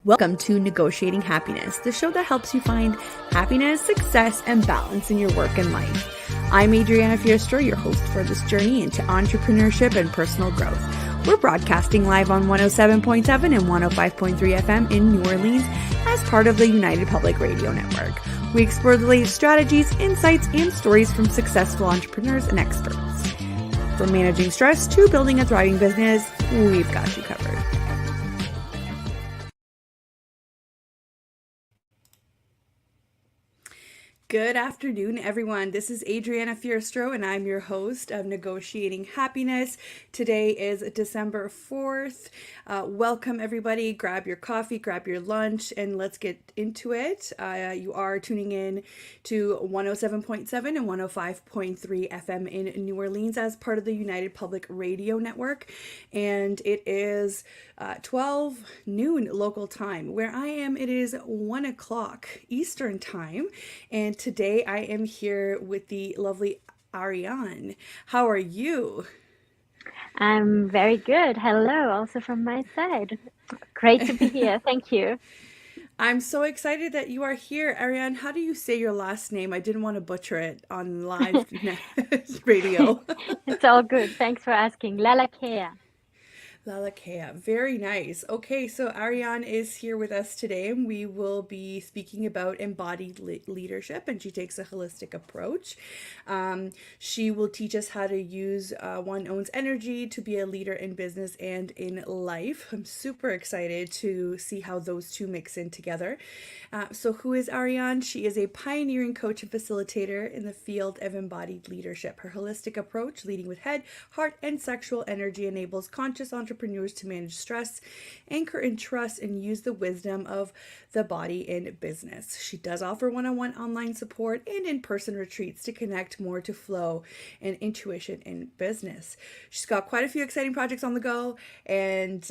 Welcome to Negotiating Happiness, the show that helps you find happiness, success, and balance in your work and life. I'm Adriana Fierastrau, your host for this journey into entrepreneurship and personal growth. We're broadcasting live on 107.7 and 105.3 FM in New Orleans as part of the United Public Radio Network. We explore the latest strategies, insights, and stories from successful entrepreneurs and experts. From managing stress to building a thriving business, we've got you covered. Good afternoon, everyone. This is Adriana Fierastrau, and I'm your host of Negotiating Happiness. Today is December 4th. Welcome, everybody. Grab your coffee, grab your lunch, and let's get into it. You are tuning in to 107.7 and 105.3 FM in New Orleans as part of the United Public Radio Network, and it is 12 noon local time. Where I am, it is 1 o'clock Eastern time, and today I am here with the lovely Ariane. How are you? I'm very good. Hello, also from my side. Great to be here. Thank you. I'm so excited that you are here. Ariane, how do you say your last name? I didn't want to butcher it on live radio. It's all good. Thanks for asking. Lalakea. Lalakea, very nice. Okay, so Ariane is here with us today, and we will be speaking about embodied leadership, and she takes a holistic approach. She will teach us how to use one's own energy to be a leader in business and in life. I'm super excited to see how those two mix in together. So who is Ariane? She is a pioneering coach and facilitator in the field of embodied leadership. Her holistic approach, leading with head, heart, and sexual energy, enables conscious entrepreneurs to manage stress, anchor in trust, and use the wisdom of the body in business. She does offer one-on-one online support and in-person retreats to connect more to flow and intuition in business. She's got quite a few exciting projects on the go, and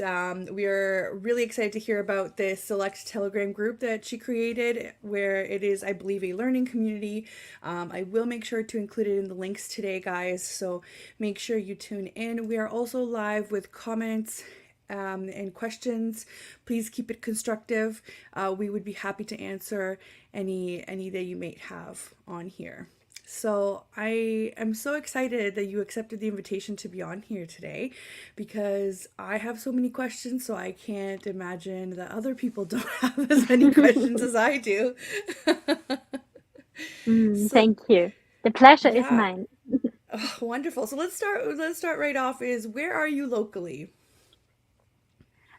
we are really excited to hear about this select Telegram group that she created, where it is, I believe, a learning community. I will make sure to include it in the links today, guys, so make sure you tune in. We are also live with comments and questions. Please keep it constructive. We would be happy to answer any that you may have on here. So I am so excited that you accepted the invitation to be on here today, because I have so many questions, so I can't imagine that other people don't have as many questions as I do. So Thank you. The pleasure is yeah, mine. oh, wonderful. So let's start right off is, where are you locally?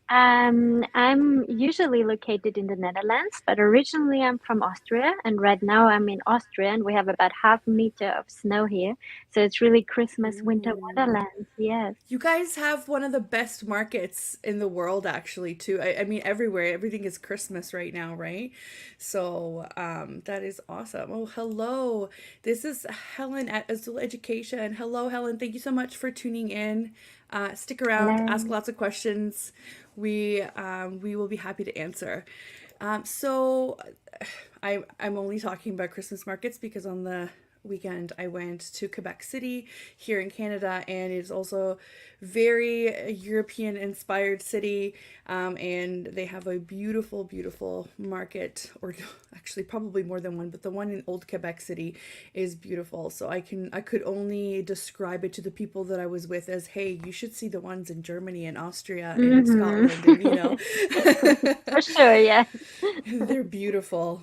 I'm usually located in the Netherlands, but originally I'm from Austria, and right now I'm in Austria, and we have about half a meter of snow here. So it's really Christmas winter Ooh. wonderland. Yes. You guys have one of the best markets in the world, actually, too. I mean, everywhere, everything is Christmas right now, right? So, that is awesome. Oh, hello. This is Helen at Azul Education. Hello, Helen. Thank you so much for tuning in. Stick around, ask Hello. lots of questions. We will be happy to answer. So, I'm only talking about Christmas markets because on the weekend I went to Quebec City here in Canada, and it's also very European inspired city, and they have a beautiful market, or actually probably more than one, but the one in Old Quebec City is beautiful. So I could only describe it to the people that I was with as, hey, you should see the ones in Germany and Austria and hmm Scotland, and For sure, yes. they're beautiful.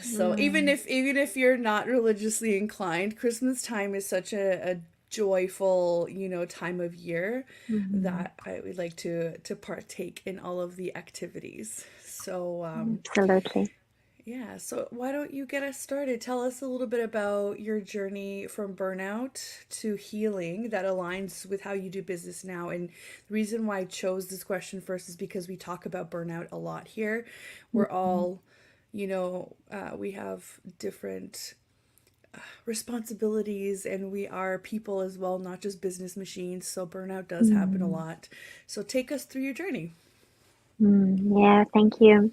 So Mm. even if you're not religiously inclined, Christmas time is such a joyful, time of year hmm that I would like to partake in all of the activities. So Absolutely. yeah, so why don't you get us started? Tell us a little bit about your journey from burnout to healing that aligns with how you do business now. And the reason why I chose this question first is because we talk about burnout a lot here. We're Mhm. all, we have different responsibilities, and we are people as well, not just business machines. So burnout does happen a Mm. lot. So take us through your journey. Yeah, thank you.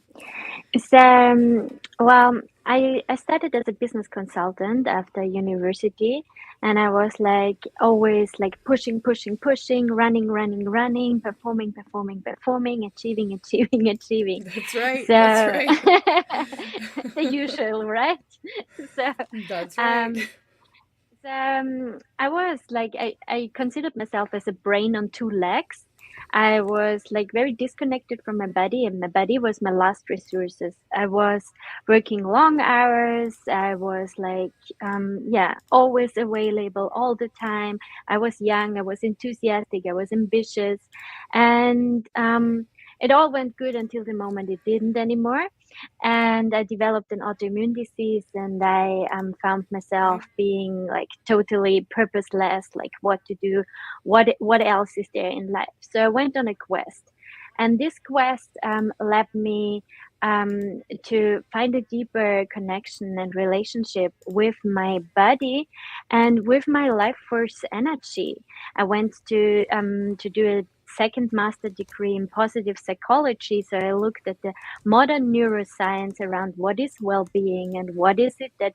So, well, I started as a business consultant after university, and I was like always like pushing, running, performing, achieving, achieving. That's right. That's So right. the usual, right? So That's right. um I was like, I considered myself as a brain on two legs. I was like very disconnected from my body, and my body was my last resources. I was working long hours. I was like, yeah, always available all the time. I was young, I was enthusiastic, I was ambitious, and it all went good until the moment it didn't anymore. And I developed an autoimmune disease, and I found myself Right. being like totally purposeless, like what to do, what else is there in life. So I went on a quest, and this quest led me to find a deeper connection and relationship with my body and with my life force energy. I went to do a second master degree in positive psychology, so I looked at the modern neuroscience around what is well-being and what is it that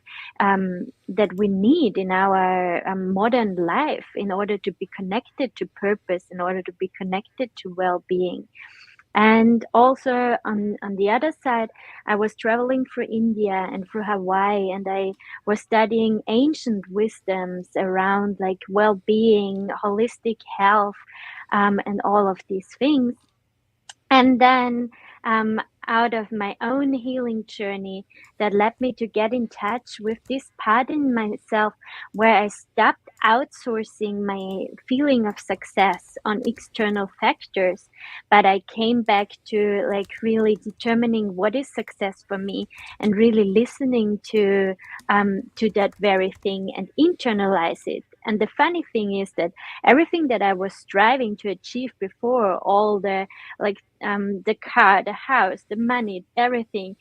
we need in our modern life in order to be connected to purpose, in order to be connected to well-being. And also on the other side, I was traveling through India and through Hawaii, and I was studying ancient wisdoms around like well-being, holistic health, and all of these things. And then um, out of my own healing journey that led me to get in touch with this part in myself where I stopped outsourcing my feeling of success on external factors, but I came back to like really determining what is success for me and really listening to that very thing and internalize it. And the funny thing is that everything that I was striving to achieve before, all the like the car, the house, the money, everything.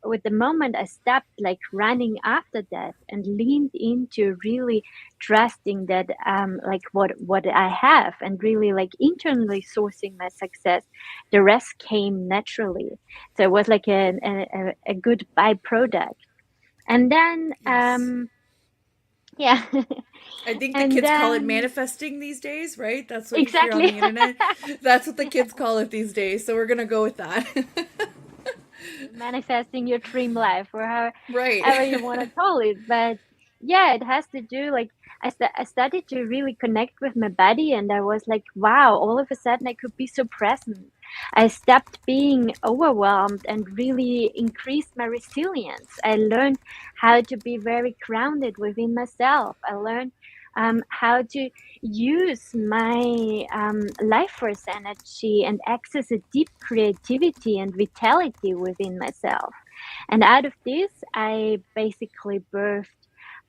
With the moment I stopped like running after that and leaned into really trusting that like what I have and really like internally sourcing my success, the rest came naturally. So it was like a good byproduct. And then Yes. yeah, I think the and kids call it then manifesting these days, right? That's what you hear on exactly. the internet. That's what the kids call it these days. So we're going to go with that. Manifesting your dream life or Right. however you want to call it. But yeah, it has to do like I started to really connect with my body, and I was like, wow, all of a sudden I could be so present. I stopped being overwhelmed and really increased my resilience. I learned how to be very grounded within myself. I learned how to use my life force energy and access a deep creativity and vitality within myself. And out of this, I basically birthed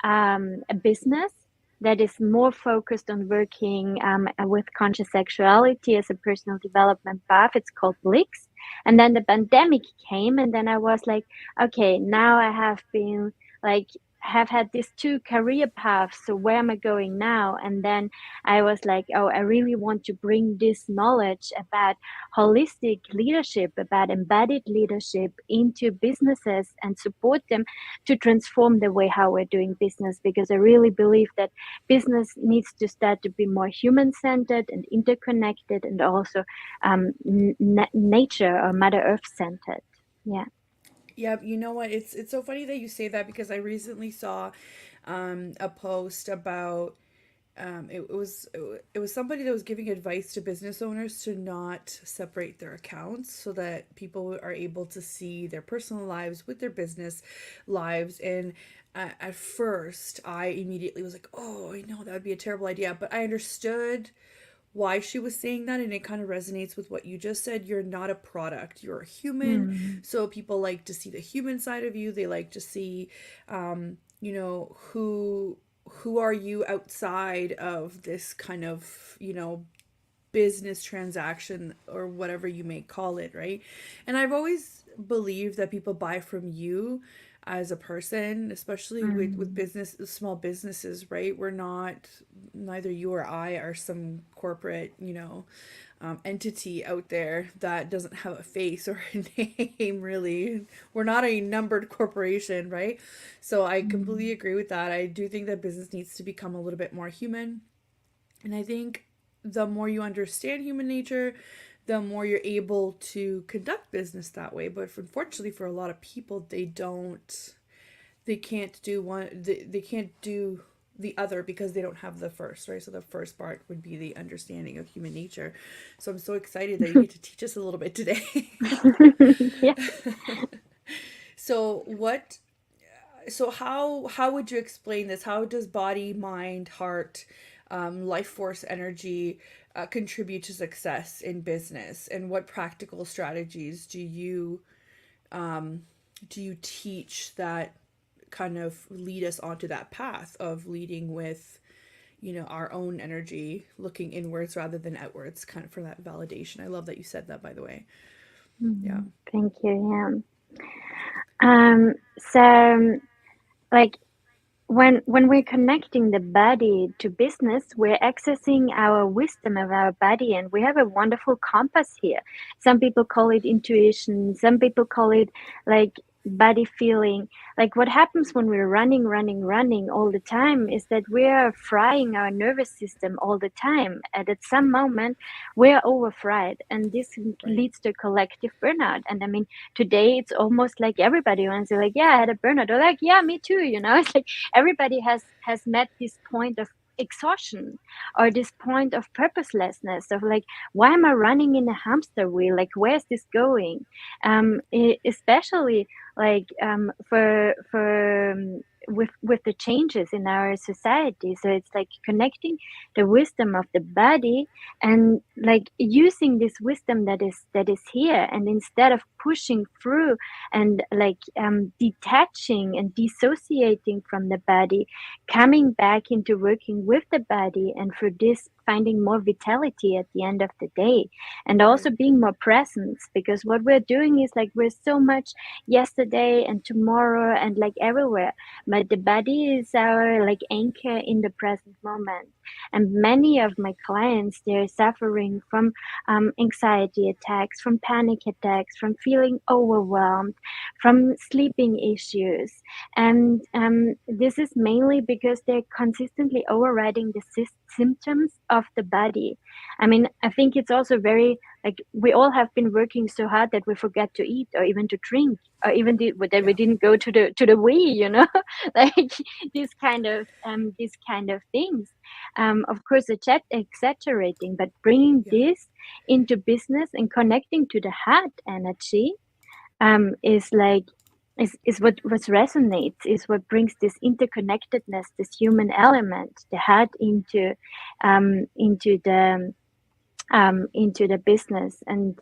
a business that is more focused on working with conscious sexuality as a personal development path. It's called Blix. And then the pandemic came, and then I was like, okay, now I have been like have had these two career paths, so where am I going now? And then I was like, oh, I really want to bring this knowledge about holistic leadership, about embodied leadership into businesses and support them to transform the way how we're doing business, because I really believe that business needs to start to be more human centered and interconnected, and also nature or Mother Earth centered. Yeah. Yeah, you know what? It's so funny that you say that because I recently saw a post about it was somebody that was giving advice to business owners to not separate their accounts so that people are able to see their personal lives with their business lives. And at first I immediately was like, oh, I know that would be a terrible idea, but I understood why she was saying that, and it kind of resonates with what you just said. You're not a product, you're a human. Mm. So people like to see the human side of you. They like to see who are you outside of this kind of business transaction or whatever you may call it, right? And I've always believed that people buy from you as a person, especially with business, small businesses, right? We're not, neither you or I are some corporate, entity out there that doesn't have a face or a name, really. We're not a numbered corporation, right? So I completely agree with that. I do think that business needs to become a little bit more human. And I think the more you understand human nature, the more you're able to conduct business that way. But unfortunately, for a lot of people, they can't do one, they can't do the other because they don't have the first, right? So the first part would be the understanding of human nature. So I'm so excited that you get to teach us a little bit today. Yeah. So what, so how would you explain this? How does body, mind, heart, life force, energy contribute to success in business? And what practical strategies do you teach that kind of lead us onto that path of leading with, our own energy, looking inwards rather than outwards, kind of for that validation? I love that you said that, by the way. Yeah. Thank you. So like when we're connecting the body to business, we're accessing our wisdom of our body, and we have a wonderful compass here. Some people call it intuition, some people call it like body feeling. Like what happens when we're running all the time is that we're frying our nervous system all the time, and at some moment we're overfried, and this Right. leads to collective burnout. And I mean, today it's almost like everybody wants to like, yeah, I had a burnout, or like, yeah, me too, it's like everybody has met this point of exhaustion, or this point of purposelessness, of like, why am I running in a hamster wheel? Like, where's this going? Especially like with the changes in our society. So it's like connecting the wisdom of the body, and like using this wisdom that is here, and instead of pushing through and like detaching and dissociating from the body, coming back into working with the body, and for this finding more vitality at the end of the day, and also Right. being more present, because what we're doing is like we're so much yesterday and tomorrow and like everywhere, but the body is our like anchor in the present moment. And many of my clients, they're suffering from anxiety attacks, from panic attacks, from feeling overwhelmed, from sleeping issues. And this is mainly because they're consistently overriding the symptoms of the body. I mean, I think it's also very like we all have been working so hard that we forget to eat or even to drink, or even that we Yeah. didn't go to the Wii, like these kind of things. Of course, exaggerating, but bringing Yeah. this into business and connecting to the heart energy is like is what resonates, is what brings this interconnectedness, this human element, the heart into the business. And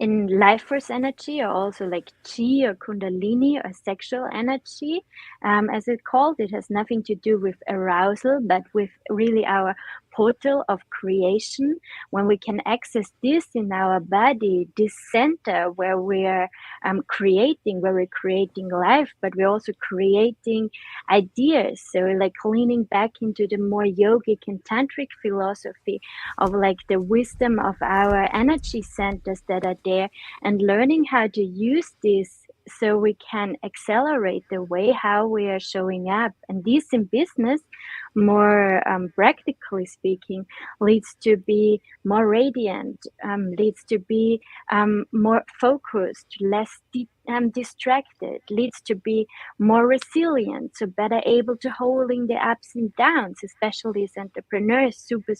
in life force energy, or also like chi or kundalini or sexual energy, as it's called, it has nothing to do with arousal, but with really our portal of creation. When we can access this in our body, this center where we're where we're creating life, but we're also creating ideas. So like leaning back into the more yogic and tantric philosophy of like the wisdom of our energy centers that are there, and learning how to use this so we can accelerate the way how we are showing up. And this in business, more practically speaking, leads to be more radiant, leads to be more focused, less distracted, leads to be more resilient, so better able to holding the ups and downs, especially as entrepreneurs, super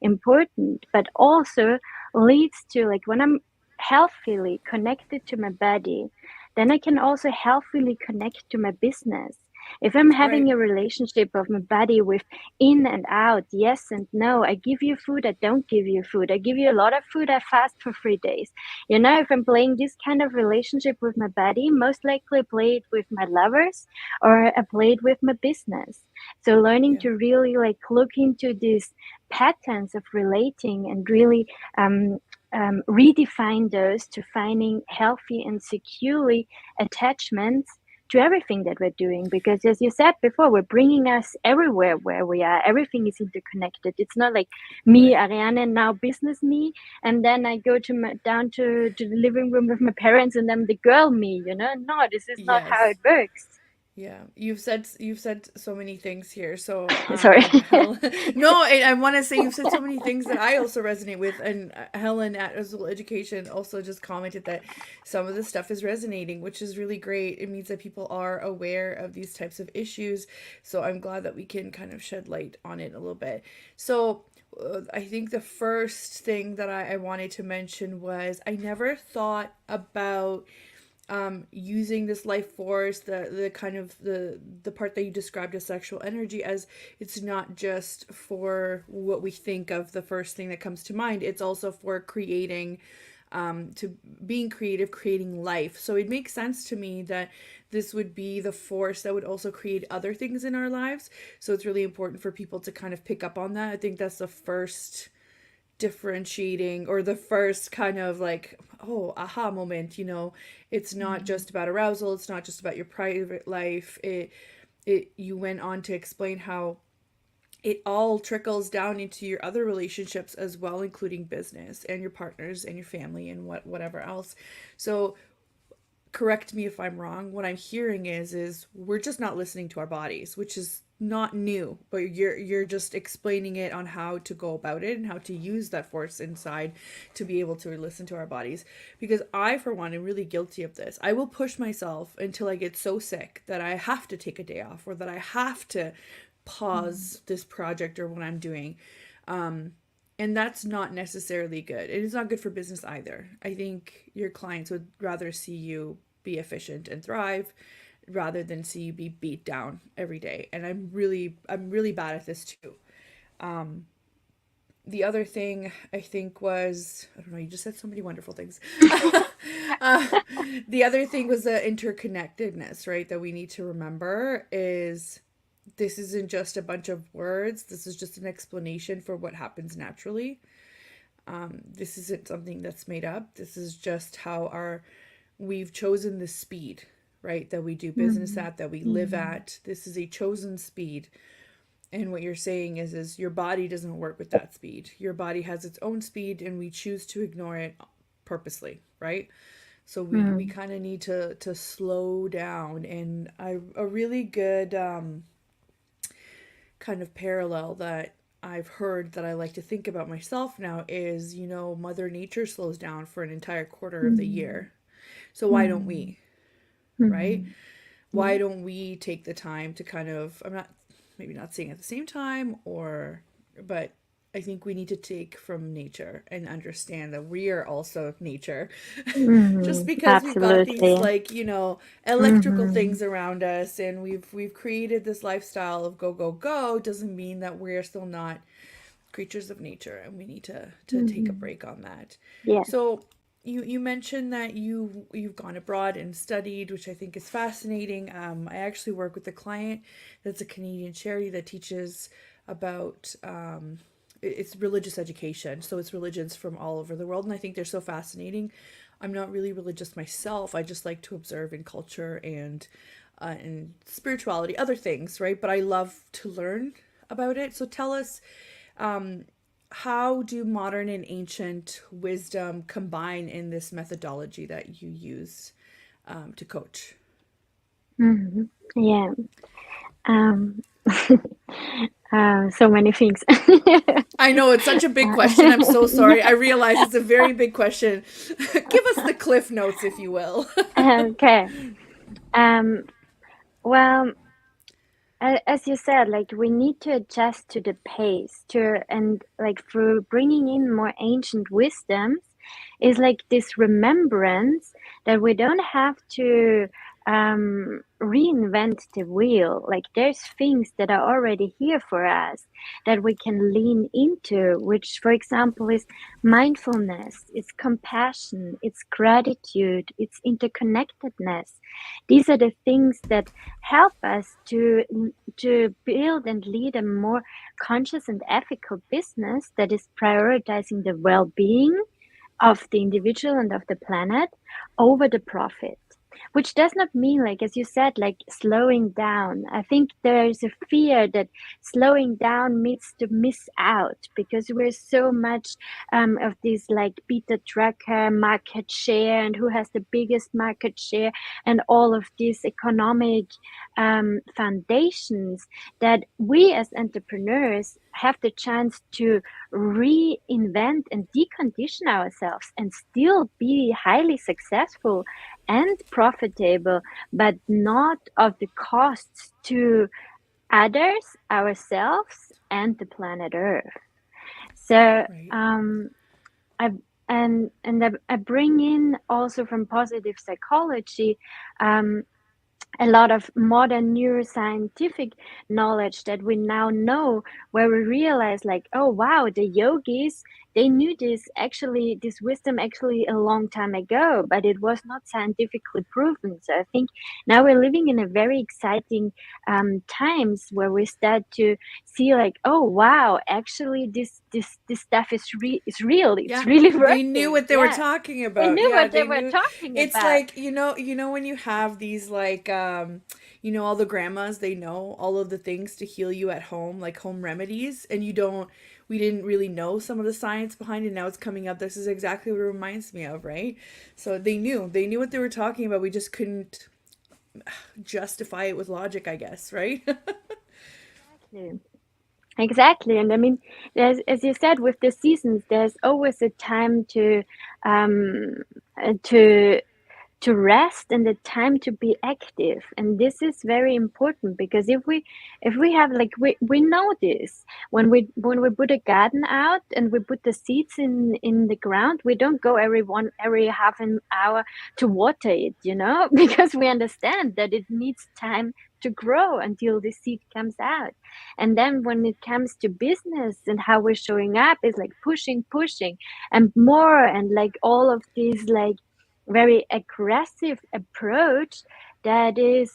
important. But also leads to like when I'm healthily connected to my body, then I can also healthily connect to my business. If I'm having Right. a relationship of my body with in and out, yes and no, I give you food, I don't give you food, I give you a lot of food, I fast for 3 days. If I'm playing this kind of relationship with my body, most likely I play it with my lovers, or I play it with my business. So learning Yeah. to really like look into these patterns of relating, and really redefine those to finding healthy and securely attachments to everything that we're doing. Because as you said before, we're bringing us everywhere where we are. Everything is interconnected. It's not like me, Right. Ariane, and now business me, and then I go down to the living room with my parents, and then the girl me. No, this is not how Yes. it works. Yeah, you've said so many things here. So, Sorry. no, I want to say you've said so many things that I also resonate with. And Helen at Azul Education also just commented that some of the stuff is resonating, which is really great. It means that people are aware of these types of issues. So I'm glad that we can kind of shed light on it a little bit. So. I think the first thing that I wanted to mention was I never thought about using this life force, the kind of the part that you described as sexual energy, as it's not just for what we think of the first thing that comes to mind. It's also for creating, to being creative, creating life. So it makes sense to me that this would be the force that would also create other things in our lives. So it's really important for people to kind of pick up on that. I think that's the first differentiating, or the first kind of like, oh, aha moment. It's not just about arousal, it's not just about your private life. It you went on to explain how it all trickles down into your other relationships as well, including business and your partners and your family and whatever else. So correct me if I'm wrong. What I'm hearing is we're just not listening to our bodies, which is not new, but you're just explaining it on how to go about it and how to use that force inside to be able to listen to our bodies. Because I, for one, am really guilty of this. I will push myself until I get so sick that I have to take a day off, or that I have to pause this project or what I'm doing. And that's not necessarily good. It is not good for business either. I think your clients would rather see you be efficient and thrive rather than see you be beat down every day. And I'm really bad at this too. The other thing I think was, I don't know, you just said so many wonderful things. uh, the other thing was the interconnectedness, right? That we need to remember is this isn't just a bunch of words. This is just an explanation for what happens naturally. This isn't something that's made up. This is just how we've chosen the speed, right? That we do business at, that we live at. This is a chosen speed. And what you're saying is your body doesn't work with that speed. Your body has its own speed, and we choose to ignore it purposely, right? So we kind of need to slow down. And a really good kind of parallel that I've heard that I like to think about myself now is, Mother Nature slows down for an entire quarter of the year. So why don't we, right? Why don't we take the time to kind of, I'm not, maybe not saying at the same time, but I think we need to take from nature and understand that we are also nature. Just because we've got these, Absolutely. like, electrical things around us, and we've created this lifestyle of go go go, doesn't mean that we're still not creatures of nature, and we need to take a break on that. Yeah. So you mentioned that you've gone abroad and studied, which I think is fascinating. I actually work with a client that's a Canadian charity that teaches about it's religious education. So it's religions from all over the world, and I think they're so fascinating. I'm not really religious myself. I just like to observe in culture and spirituality, other things, right? But I love to learn about it. So tell us, how do modern and ancient wisdom combine in this methodology that you use to coach? Yeah. Um, so many things. I know it's such a big question. I'm so sorry. I realize it's a very big question. Give us the cliff notes, if you will. Okay. Well, as you said, like we need to adjust to the pace and like through bringing in more ancient wisdoms is like this remembrance that we don't have to reinvent the wheel. Like there's things that are already here for us that we can lean into, which for example is mindfulness, it's compassion, it's gratitude, it's interconnectedness. These are the things that help us to build and lead a more conscious and ethical business that is prioritizing the well-being of the individual and of the planet over the profit, which does not mean, like as you said, like slowing down. I think there is a fear that slowing down means to miss out, because we're so much of this like beta tracker market share, and who has the biggest market share, and all of these economic foundations, that we as entrepreneurs have the chance to reinvent and decondition ourselves and still be highly successful and profitable, but not of the costs to others, ourselves, and the planet Earth. So Right. I I bring in also from positive psychology a lot of modern neuroscientific knowledge that we now know, where we realize like, oh wow, the yogis, they knew this wisdom actually a long time ago, but it was not scientifically proven. So I think now we're living in a very exciting times where we start to see like, oh wow, actually this stuff is real, it's Yeah, really they knew working. what they were Yeah, talking they about. knew Yeah, what they they were knew. talking It's about. like, when you have these like all the grandmas, they know all of the things to heal you at home, like home remedies, and we didn't really know some of the science behind it. Now it's coming up. This is exactly what it reminds me of, right? So they knew what they were talking about. We just couldn't justify it with logic, I guess, right? Exactly. Exactly. And I mean, as you said, with the seasons, there's always a time um, uh, to to rest and the time to be active. And this is very important, because if we have like we know this, when we put a garden out and we put the seeds in the ground, we don't go every half an hour to water it, because we understand that it needs time to grow until the seed comes out. And then when it comes to business and how we're showing up, is like pushing and more, and like all of these like very aggressive approach that is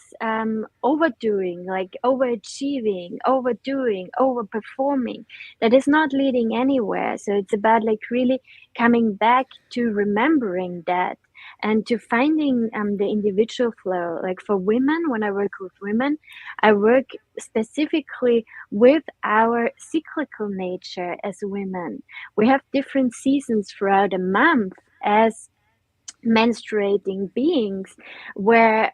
overdoing, like overachieving, overdoing, overperforming, that is not leading anywhere. So it's about like really coming back to remembering that, and to finding the individual flow. Like for women, when I work with women, I work specifically with our cyclical nature as women. We have different seasons throughout a month as menstruating beings, where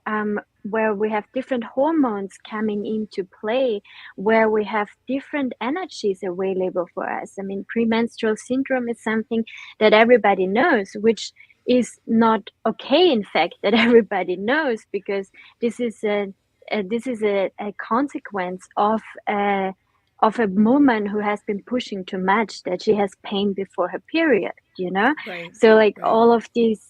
we have different hormones coming into play, where we have different energies available for us. I mean, premenstrual syndrome is something that everybody knows, which is not okay, in fact, that everybody knows, because this is a consequence of a woman who has been pushing too much, that she has pain before her period. Right. So like Right. all of these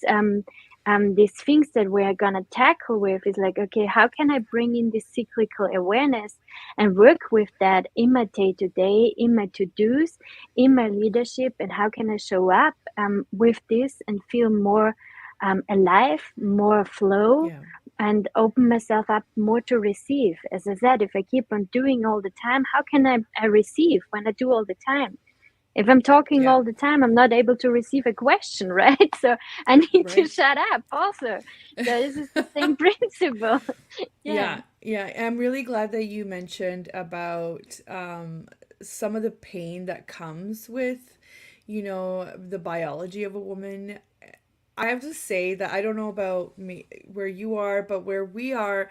things that we are gonna tackle with is like, okay, how can I bring in this cyclical awareness and work with that in my day-to-day, in my to-dos, in my leadership, and how can I show up with this and feel more alive, more flow, Yeah. and open myself up more to receive. As I said, if I keep on doing all the time, how can I receive when I do all the time? If I'm talking Yeah. all the time, I'm not able to receive a question, right? So I need to Right. shut up also. So this is the same principle. Yeah. Yeah, yeah. I'm really glad that you mentioned about some of the pain that comes with, the biology of a woman. I have to say that I don't know about me where you are, but where we are,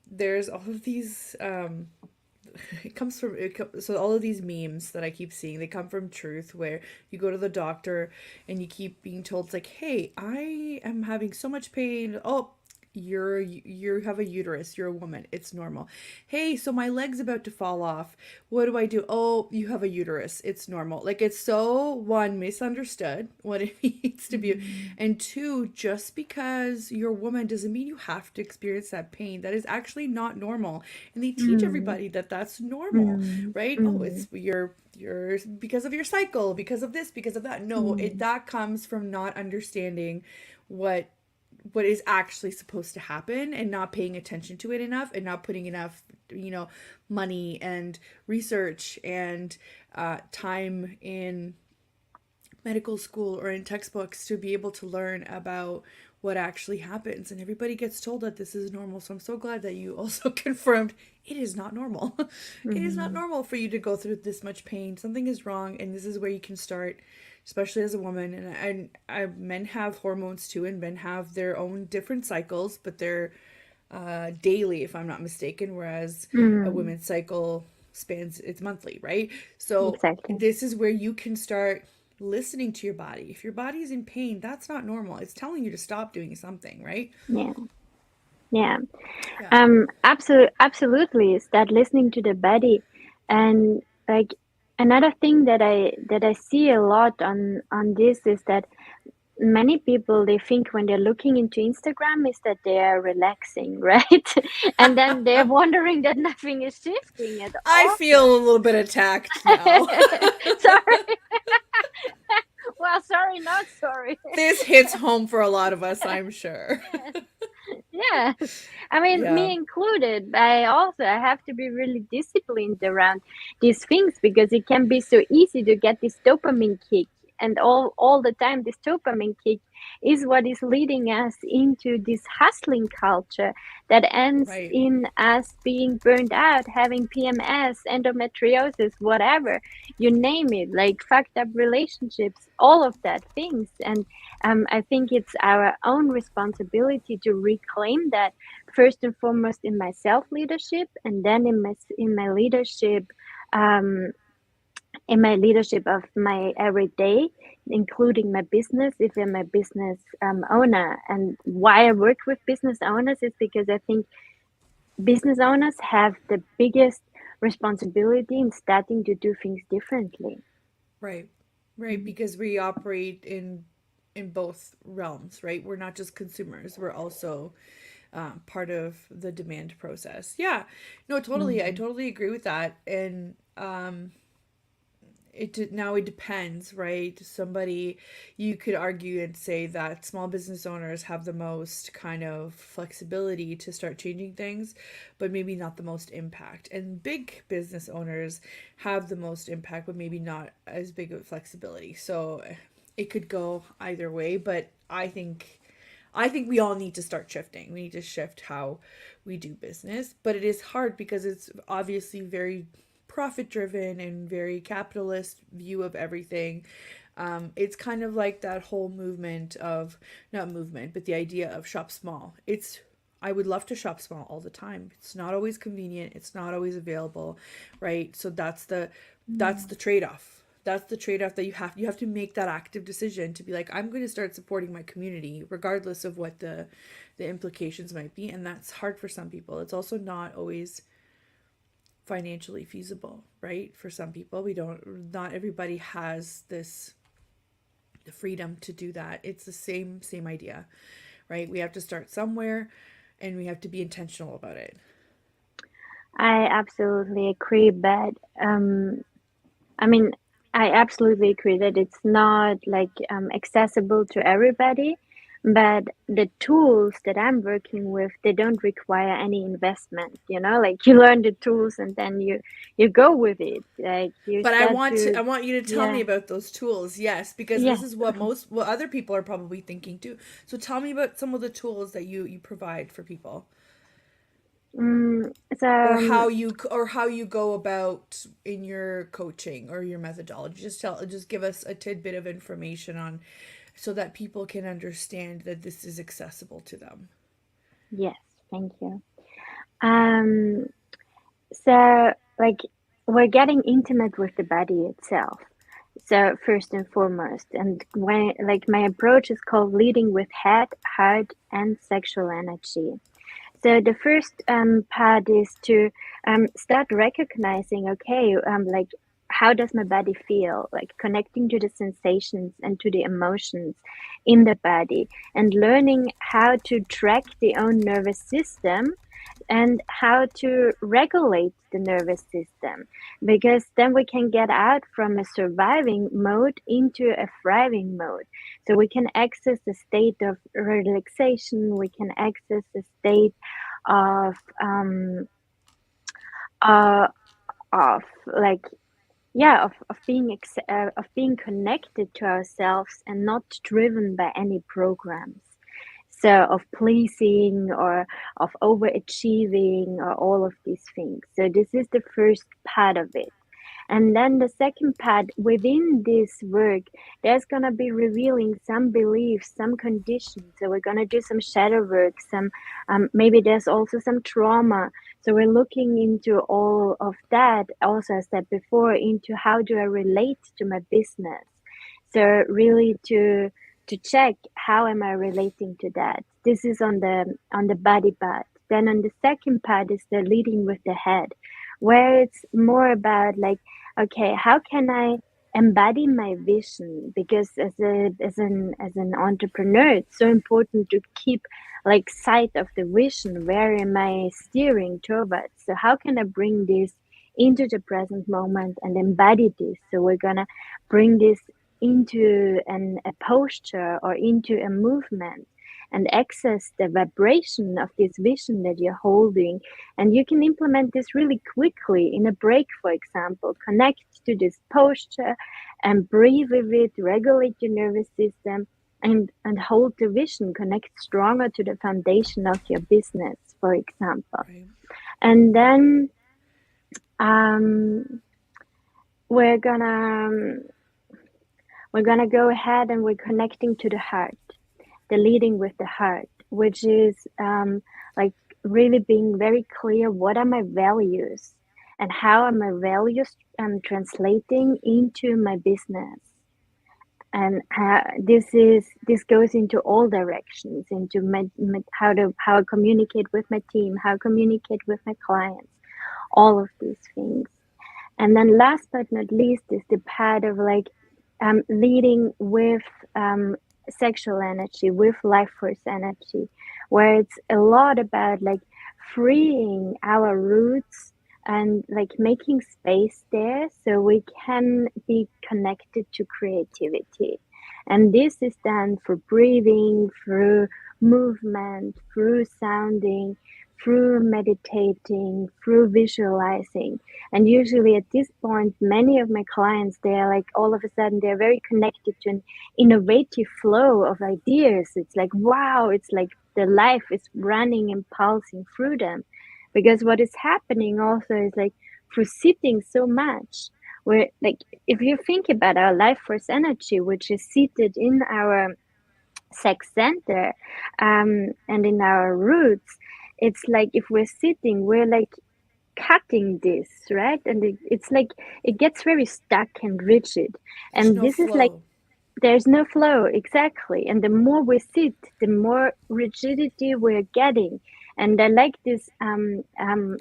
there's all of these it comes from so all of these memes that I keep seeing, they come from truth, where you go to the doctor and you keep being told, it's like, hey, I am having so much pain. Oh, you have a uterus, you're a woman, it's normal. Hey, so my leg's about to fall off, what do I do? Oh, you have a uterus, it's normal. Like, it's so, one, misunderstood what it means to be, Mm, and two, just because you're a woman doesn't mean you have to experience that pain. That is actually not normal, and they teach mm, everybody that that's normal, mm, right? Oh, mm, it's you're because of your cycle, because of this, because of that. No, it mm, that comes from not understanding what is actually supposed to happen, and not paying attention to it enough, and not putting enough money and research and time in medical school or in textbooks to be able to learn about what actually happens. And everybody gets told that this is normal. So I'm so glad that you also confirmed it is not normal. It is not Mm-hmm. normal for you to go through this much pain. Something is wrong. And this is where you can start, especially as a woman. And men have hormones too, and men have their own different cycles, but they're daily, if I'm not mistaken, whereas a Mm, women's cycle spans it's monthly, right? So exactly. this is where you can start listening to your body. If your body is in pain, that's not normal. It's telling you to stop doing something, right? Yeah. Yeah. Yeah. Absolutely. Start listening to the body, and like another thing that I see a lot on this is that many people, they think when they're looking into Instagram is that they are relaxing, right? And then they're wondering that nothing is shifting at I all. feel a little bit attacked now. Sorry. Well, sorry, not sorry. This hits home for a lot of us, I'm sure. Yes. Yes. I mean, Yeah. me included. I have to be really disciplined around these things because it can be so easy to get this dopamine kick. And all the time, this dopamine kick is what is leading us into this hustling culture that ends Right. in us being burned out, having PMS, endometriosis, whatever, you name it, like fucked up relationships, all of that things. And I think it's our own responsibility to reclaim that first and foremost in my self leadership, and then in my leadership, um, in my leadership of my everyday, including my business. If I'm a business owner, and why I work with business owners is because I think business owners have the biggest responsibility in starting to do things differently. Right. Right, because we operate in both realms, right? We're not just consumers, we're also part of the demand process. Yeah, no, totally. I Mm-hmm. totally agree with that. And now it depends, right? Somebody, you could argue and say that small business owners have the most kind of flexibility to start changing things, but maybe not the most impact. And big business owners have the most impact, but maybe not as big of flexibility. So it could go either way, but I think we all need to start shifting. We need to shift how we do business, but it is hard because it's obviously very profit driven and very capitalist view of everything. It's kind of like that whole movement of, not movement, but the idea of shop small. I would love to shop small all the time. It's not always convenient. It's not always available, right? So that's the trade off. That's the trade off that you have to make that active decision to be like, I'm going to start supporting my community regardless of what the implications might be, and that's hard for some people. It's also not always financially feasible, right? For some people, not everybody has this the freedom to do that. It's the same idea, right? We have to start somewhere and we have to be intentional about it. I absolutely agree, but I mean, I absolutely agree that it's not like accessible to everybody, but the tools that I'm working with, they don't require any investment, like you learn the tools and then you go with it. Like you But I start want to to, I want you to tell me yeah, about those tools. Yes, because this yes. is what other people are probably thinking too. So tell me about some of the tools that you provide for people, Mm, so or how you go about in your coaching or your methodology. Just give us a tidbit of information on so that people can understand that this is accessible to them. yes, thank you. Um, so like we're getting intimate with the body itself. So first and foremost, and when like my approach is called leading with head, heart, and sexual energy. So the first part is to start recognizing, okay, like how does my body feel? Like connecting to the sensations and to the emotions in the body, and learning how to track the own nervous system and how to regulate the nervous system, because then we can get out from a surviving mode into a thriving mode. So we can access the state of relaxation, we can access the state of uh, of like of being connected to ourselves and not driven by any programs. So of pleasing or of overachieving or all of these things. So this is the first part of it. And then the second part, within this work, there's going to be revealing some beliefs, some conditions. So we're going to do some shadow work, some maybe there's also some trauma. So we're looking into all of that. Also, as I said before, into how do I relate to my business. So really to check how am I relating to that. This is on the body part. Then on the second part is the leading with the head, where it's more about like, okay, how can I embody my vision? Because as an entrepreneur, it's so important to keep like sight of the vision. Where am I steering towards? So how can I bring this into the present moment and embody this? So we're gonna bring this into a posture or into a movement and access the vibration of this vision that you're holding. And you can implement this really quickly in a break, for example. Connect to this posture and breathe with it, regulate your nervous system, and hold the vision. Connect stronger to the foundation of your business, for example. Right. And then we're gonna go ahead and we're connecting to the heart, the leading with the heart, which is like really being very clear, what are my values and how are my values translating into my business. And this goes into all directions, into how I communicate with my team, how I communicate with my clients, all of these things. And then last but not least is the part of like leading with sexual energy, with life force energy, where it's a lot about like freeing our roots and like making space there so we can be connected to creativity. And this is done through breathing, through movement, through sounding, through meditating, through visualizing. And usually at this point, many of my clients, they're like all of a sudden, they're very connected to an innovative flow of ideas. It's like, wow, it's like the life is running and pulsing through them. Because what is happening also is like through sitting so much, where like if you think about our life force energy, which is seated in our sex center and in our roots, it's like if we're sitting, we're like cutting this, right? And it's like it gets very stuck and rigid. There's And no this is like flow. there's no flow, exactly. And the more we sit, the more rigidity we're getting. And I like this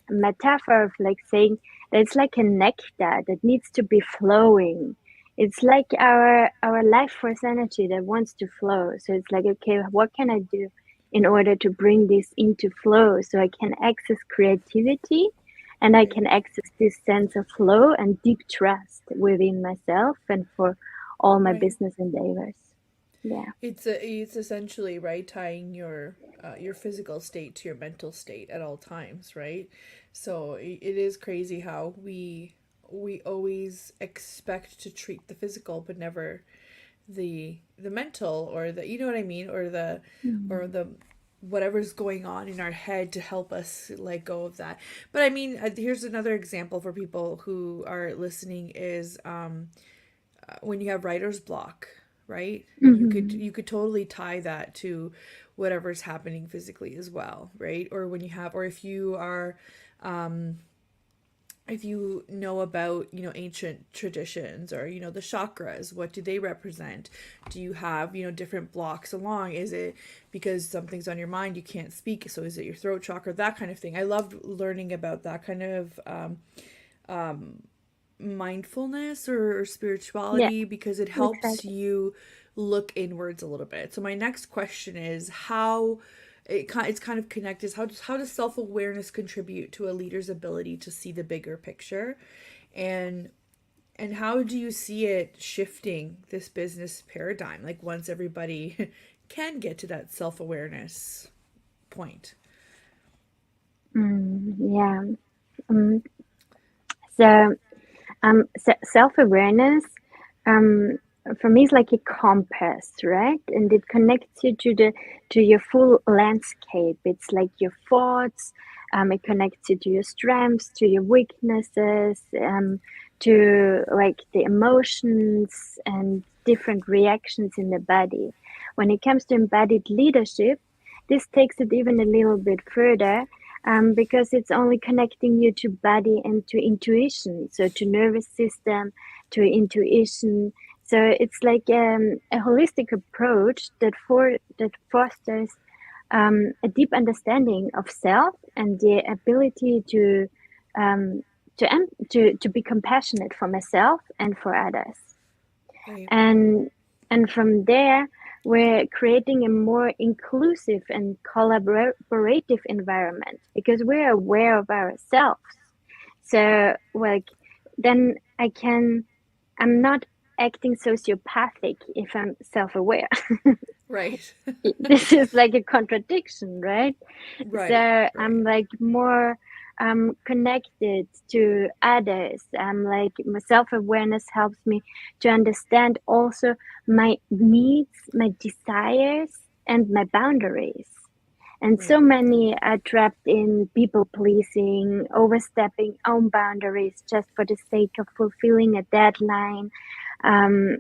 metaphor of like saying that it's like a nectar that needs to be flowing. It's like our life force energy that wants to flow. So it's like, okay, what can I do in order to bring this into flow so I can access creativity and I Right. can access this sense of flow and deep trust within myself and for all my Right. business endeavors. Yeah. It's essentially right tying your physical state to your mental state at all times, right? So it is crazy how we always expect to treat the physical but never the mental, or the, you know what I mean, or Mm. the whatever's going on in our head to help us let go of that. But I mean, here's another example for people who are listening is when you have writer's block, right? Mm-hmm. You could totally tie that to whatever's happening physically as well, right? Or when you have, or if you are, if you know about, you know, ancient traditions, or, you know, the chakras, what do they represent? Do you have, you know, different blocks along? Is it because something's on your mind you can't speak, so is it your throat chakra? That kind of thing. I loved learning about that kind of mindfulness or Yeah, spirituality, because it helps exactly. you look inwards a little bit. So my next question is how it's kind of connected. How does self-awareness contribute to a leader's ability to see the bigger picture, and how do you see it shifting this business paradigm, like once everybody can get to that self-awareness point? Yeah. Um, so Self-awareness, um, for me, is like a compass, right? And it connects you to your full landscape. It's like your thoughts. It connects you to your strengths, to your weaknesses, to like the emotions and different reactions in the body. When it comes to embodied leadership, this takes it even a little bit further, because it's only connecting you to body and to intuition, so to nervous system, to intuition. So it's like a holistic approach that fosters a deep understanding of self and the ability um, to be compassionate for myself and for others. Right. And from there, we're creating a more inclusive and collaborative environment because we're aware of ourselves. So like then I'm not acting sociopathic if I'm self-aware. Right. This is like a contradiction, right? Right. So Right. I'm like more connected to others. I'm like my self-awareness helps me to understand also my needs, my desires, and my boundaries. And so Right. many are trapped in people pleasing, overstepping own boundaries just for the sake of fulfilling a deadline. Um,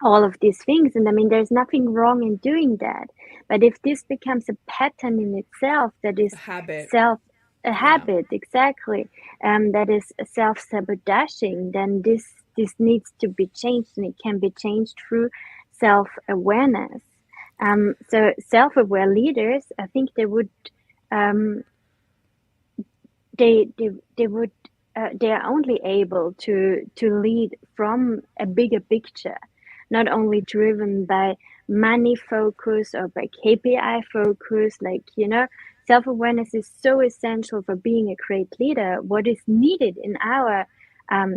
all of these things. And I mean, there's nothing wrong in doing that. But if this becomes a pattern in itself that is A habit. self, a Yeah. habit, exactly, that is self-sabotaging, then this needs to be changed, and it can be changed through self-awareness. So self-aware leaders, I think they would, um, they would, they are only able to lead from a bigger picture, not only driven by money focus or by KPI focus. Like, self-awareness is so essential for being a great leader. What is needed in our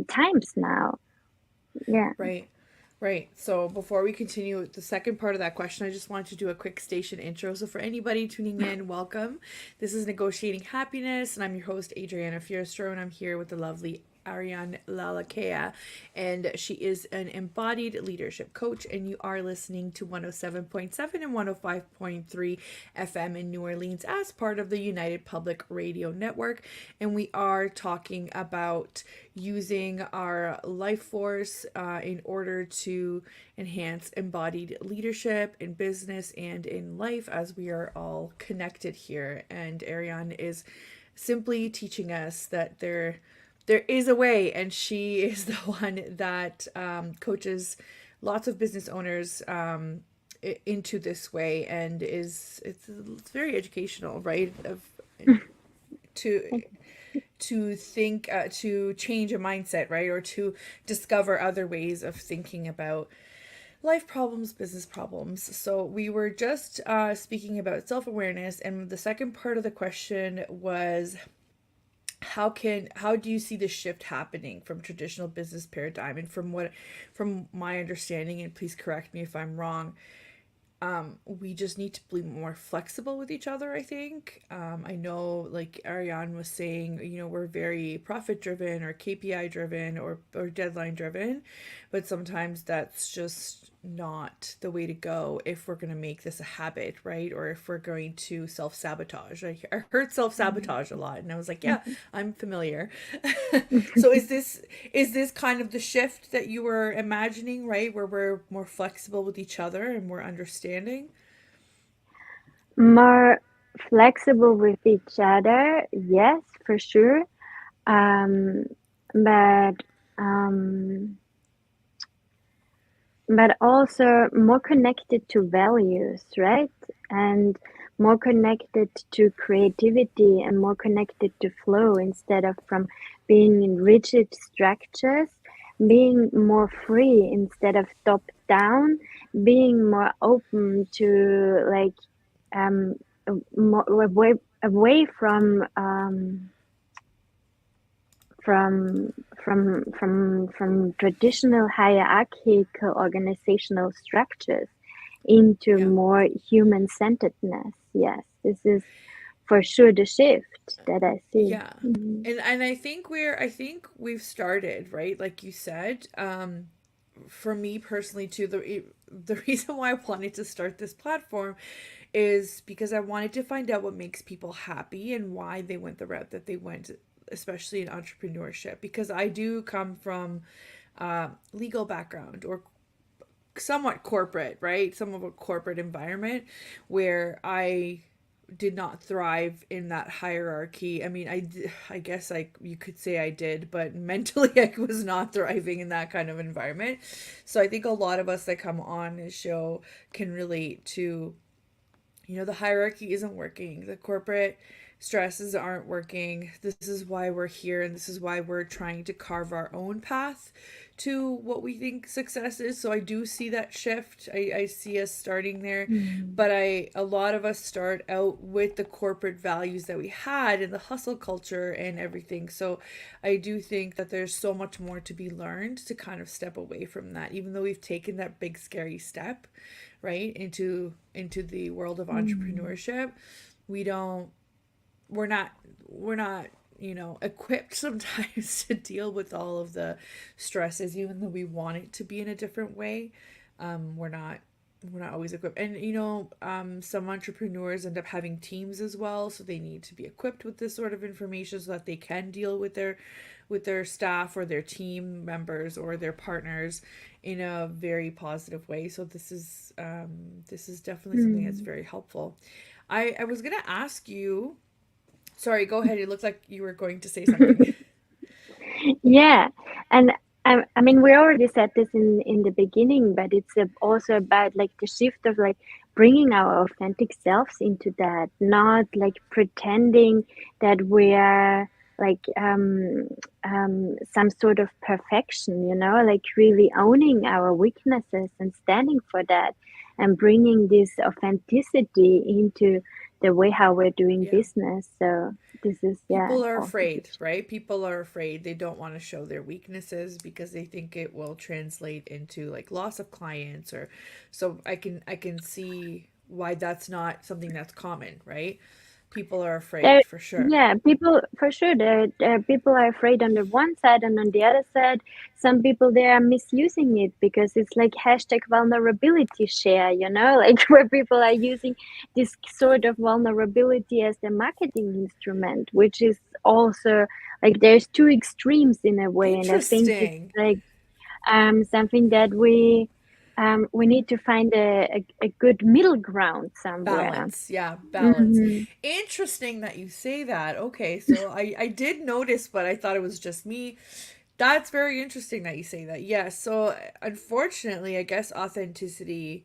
times now? Yeah. Right. Right. So before we continue with the second part of that question, I just wanted to do a quick station intro. So for anybody tuning in, welcome. This is Negotiating Happiness, and I'm your host, Adriana Fierastrau, and I'm here with the lovely Ariane Lalakea, and she is an embodied leadership coach, and you are listening to 107.7 and 105.3 FM in New Orleans as part of the United Public Radio Network, and we are talking about using our life force in order to enhance embodied leadership in business and in life, as we are all connected here. And Ariane is simply teaching us that there is a way, and she is the one that coaches lots of business owners into this way, and it's very educational, right? Of to think to change a mindset, right, or to discover other ways of thinking about life problems, business problems. So we were just speaking about self-awareness, and the second part of the question was how do you see the shift happening from traditional business paradigm? And from my understanding, and please correct me if I'm wrong, we just need to be more flexible with each other, I think. I know, like Ariane was saying, we're very profit driven or KPI driven or deadline driven, but sometimes that's just not the way to go if we're going to make this a habit, right? Or if we're going to self sabotage. I heard self sabotage a lot, and I was like, yeah, I'm familiar. So is this kind of the shift that you were imagining, right? Where we're more flexible with each other and more understanding? More flexible with each other, yes, for sure. Um, but um, but also more connected to values, right? And more connected to creativity and more connected to flow instead of from being in rigid structures, being more free instead of top down, being more open to like more away from from traditional hierarchical organizational structures into Yeah. more human centeredness. Yes, this is for sure the shift that I see. Yeah. And I think we've started, right? Like you said, for me personally too, the reason why I wanted to start this platform is because I wanted to find out what makes people happy and why they went the route that they went, especially in entrepreneurship. Because I do come from legal background, or somewhat corporate, right? Some of a corporate environment where I did not thrive in that hierarchy. I mean, I guess you could say I did, but mentally I was not thriving in that kind of environment. So I think a lot of us that come on this show can relate to, the hierarchy isn't working. The corporate stresses aren't working. This is why we're here, and this is why we're trying to carve our own path to what we think success is. So I do see that shift. I see us starting there. But a lot of us start out with the corporate values that we had and the hustle culture and everything. So I do think that there's so much more to be learned to kind of step away from that, even though we've taken that big scary step, right, into the world of entrepreneurship. We're not equipped sometimes to deal with all of the stresses, even though we want it to be in a different way. We're not always equipped. And some entrepreneurs end up having teams as well, so they need to be equipped with this sort of information so that they can deal with their staff or their team members or their partners in a very positive way. So this is definitely something that's very helpful. I was gonna ask you. Sorry, go ahead. It looks like you were going to say something. Yeah, and I mean, we already said this in the beginning, but it's also about like the shift of like bringing our authentic selves into that, not like pretending that we are like some sort of perfection, like really owning our weaknesses and standing for that, and bringing this authenticity into the way how we're doing Yeah. business. So this is, yeah, People are also afraid, huge. right? People are afraid. They don't want to show their weaknesses because they think it will translate into like loss of clients, or so I can see why that's not something that's common, right? People are There, afraid for sure. yeah, people for sure. There people are afraid on the one side, and on the other side, some people they are misusing it because it's like hashtag vulnerability share, like where people are using this sort of vulnerability as their marketing instrument, which is also like there's two extremes in a way, and I think it's Interesting. like something that we need to find a good middle ground somewhere. Balance. Yeah, balance. Hmm. Interesting that you say that. Okay, so I did notice, but I thought it was just me. That's very interesting that you say that. Yes. So unfortunately, I guess authenticity,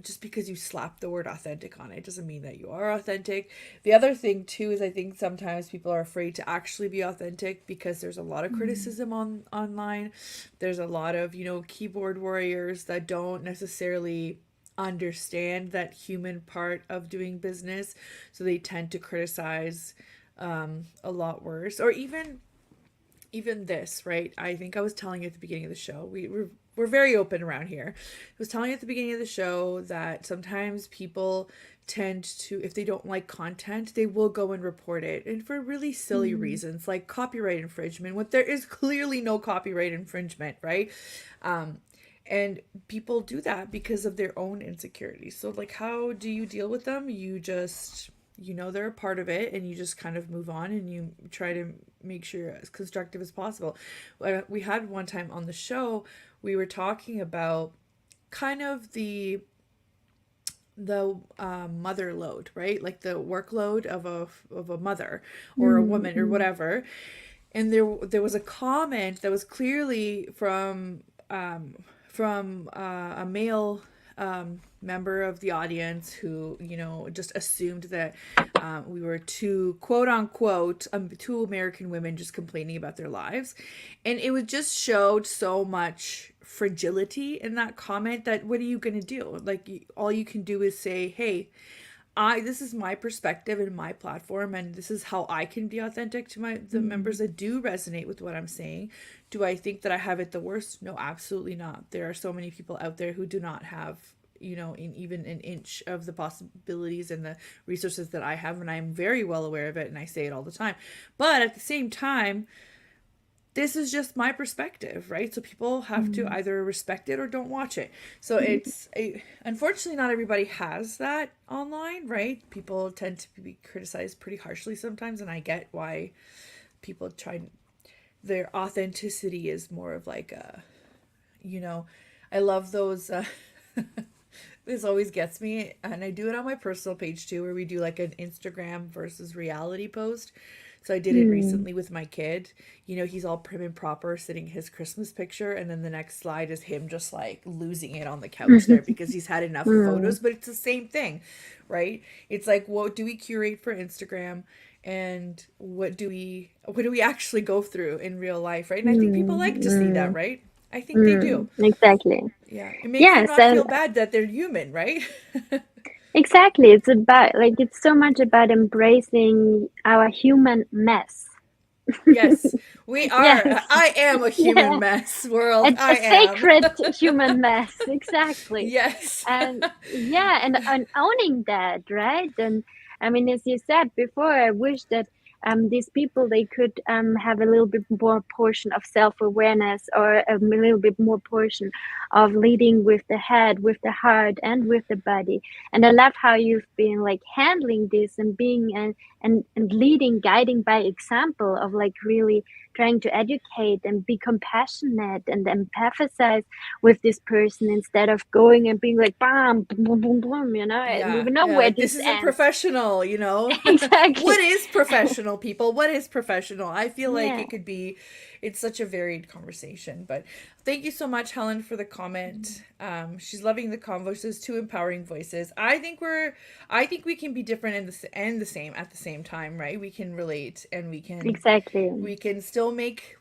just because you slap the word authentic on it doesn't mean that you are authentic. The other thing too is I think sometimes people are afraid to actually be authentic because there's a lot of criticism online. There's a lot of, keyboard warriors that don't necessarily understand that human part of doing business, so they tend to criticize a lot worse. Or even this, right? I think I was telling you at the beginning of the show, we're very open around here. I was telling you at the beginning of the show that sometimes people tend to, if they don't like content, they will go and report it, and for really silly reasons like copyright infringement, when there is clearly no copyright infringement, right? And people do that because of their own insecurities. So like, how do you deal with them? You just, they're a part of it, and you just kind of move on, and you try to make sure you're as constructive as possible. We had one time on the show, we were talking about kind of the mother load, right? Like the workload of a mother or a woman or Mm-hmm. whatever. And there was a comment that was clearly from a male member of the audience who just assumed that we were two, quote unquote, two American women just complaining about their lives, and it would just showed so much fragility in that comment. That what are you going to do? Like, all you can do is say, hey, this is my perspective and my platform, and this is how I can be authentic to the members that do resonate with what I'm saying. Do I think that I have it the worst? No, absolutely not. There are so many people out there who do not have in even an inch of the possibilities and the resources that I have, and I'm very well aware of it, and I say it all the time. But at the same time, this is just my perspective, right? So people have to either respect it or don't watch it. So unfortunately, not everybody has that online, right? People tend to be criticized pretty harshly sometimes, and I get why people try. Their authenticity is more of like I love those. This always gets me, and I do it on my personal page too, where we do like an Instagram versus reality post. So I did it recently with my kid. He's all prim and proper sitting his Christmas picture, and then the next slide is him just like losing it on the couch there because he's had enough photos. But it's the same thing, right? It's like, what do we curate for Instagram, and what do we actually go through in real life, right? And I think people like to see that, right? I think they do. Exactly. Yeah, it makes them Yes, not feel bad that they're human, right? exactly. It's about like it's so much about embracing our human mess. Yes, we are. Yes. I am a human Yeah. mess, world. A sacred human mess, exactly. Yes. And yeah, and owning that, right? And I mean, as you said before, I wish that these people, they could have a little bit more portion of self-awareness, or a little bit more portion of leading with the head, with the heart, and with the body. And I love how you've been like handling this and being and leading, guiding by example of like really trying to educate and be compassionate and empathize with this person, instead of going and being like bam boom boom boom, and we know where Like, this this isn't ends. professional, Exactly. What is professional, people? What is professional? I feel like Yeah. it's such a varied conversation. But thank you so much, Helen, for the comment. She's loving the convo. She says, two empowering voices. I think we can be different and the same at the same time, right? We can relate, and Exactly. we can still make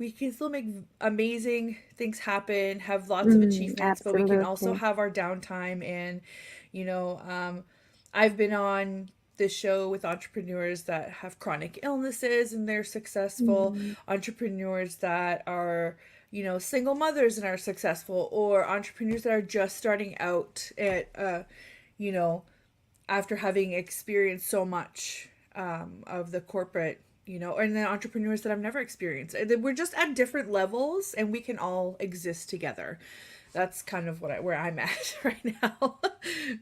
amazing things happen, have lots of achievements, but we can also Absolutely. have our downtime. And you know I've been on this show with entrepreneurs that have chronic illnesses and they're successful, entrepreneurs that are single mothers and are successful, or entrepreneurs that are just starting out at you know after having experienced so much of the corporate, and then entrepreneurs that I've never experienced. We're just at different levels, and we can all exist together. That's kind of where I'm at right now,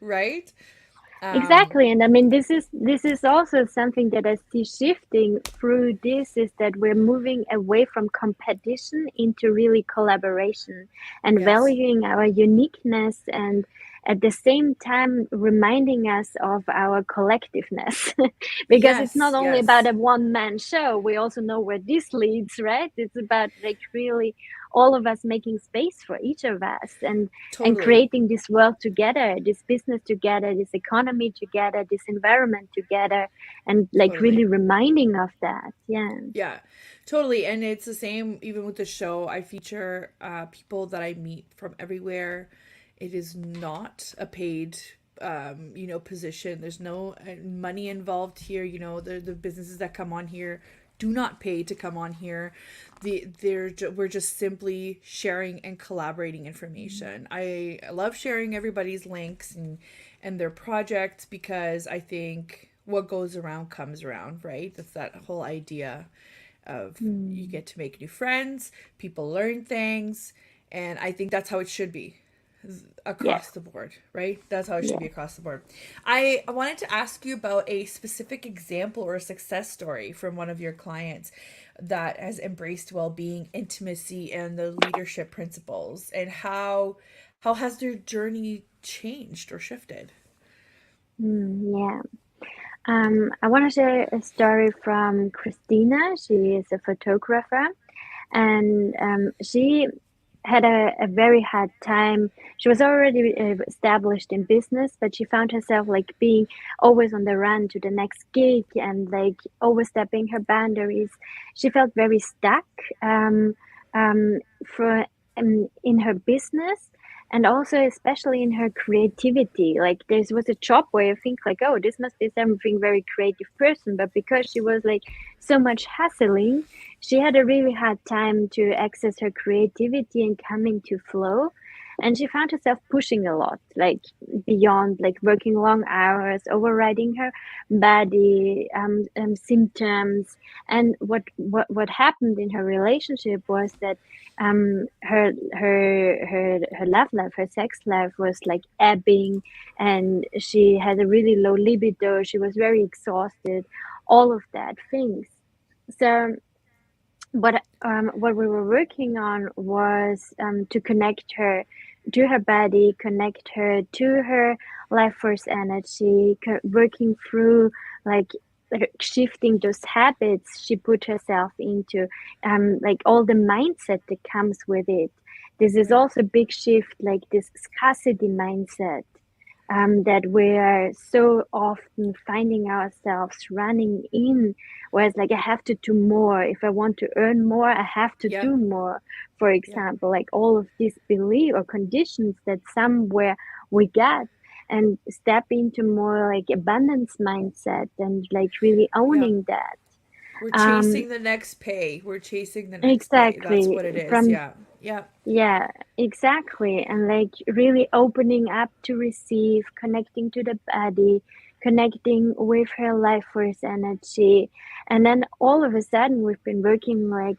right? Exactly. And I mean, this is also something that I see shifting through this, is that we're moving away from competition into really collaboration and Yes, valuing our uniqueness, and at the same time reminding us of our collectiveness. Because it's yes, not only about yes, a one-man show, we also know where this leads, right? It's about like really all of us making space for each of us, and totally, creating this world together, this business together, this economy together, this environment together, and like really totally. reminding of that. Yeah. Yeah, totally. And it's the same even with the show. I feature people that I meet from everywhere. It is not a paid position. There's no money involved here. The businesses that come on here do not pay to come on here. We're just simply sharing and collaborating information. I love sharing everybody's links and their projects, because I think what goes around comes around, right? That's that whole idea of you get to make new friends, people learn things, and I think that's how it should be Yes. across the board, right? That's how it should Yeah. be across the board. I wanted to ask you about a specific example or a success story from one of your clients that has embraced well-being, intimacy, and the leadership principles, and how has their journey changed or shifted? Yeah. I want to share a story from Christina. She is a photographer, and she had a very hard time. She was already established in business, but she found herself like being always on the run to the next gig, and like overstepping her boundaries. She felt very stuck um, for in her business, and also especially in her creativity. Like there was a job where you think like, oh, this must be something very creative person, but because she was like so much hustling, she had a really hard time to access her creativity and come into flow. and she found herself pushing a lot, like beyond, like working long hours, overriding her body symptoms. And what happened in her relationship was that her love life, her sex life was like ebbing, and she had a really low libido. She was very exhausted, all of that things. So what we were working on was to connect her to her body, connect her to her life force energy, working through like shifting those habits she put herself into, like all the mindset that comes with it. This is Right. also a big shift, like this scarcity mindset, that we are so often finding ourselves running in, whereas like I have to do more. If I want to earn more, I have to Yep. do more. For Yep. example, like all of these belief or conditions that somewhere we get, and step into more like abundance mindset and like really Yep. owning that. We're Um, chasing the next pay. We're chasing the next pay. That's exactly. what it is. From Yeah. Yep. Yeah, exactly. And like really opening up to receive, connecting to the body, connecting with her life force energy. And then all of a sudden, we've been working like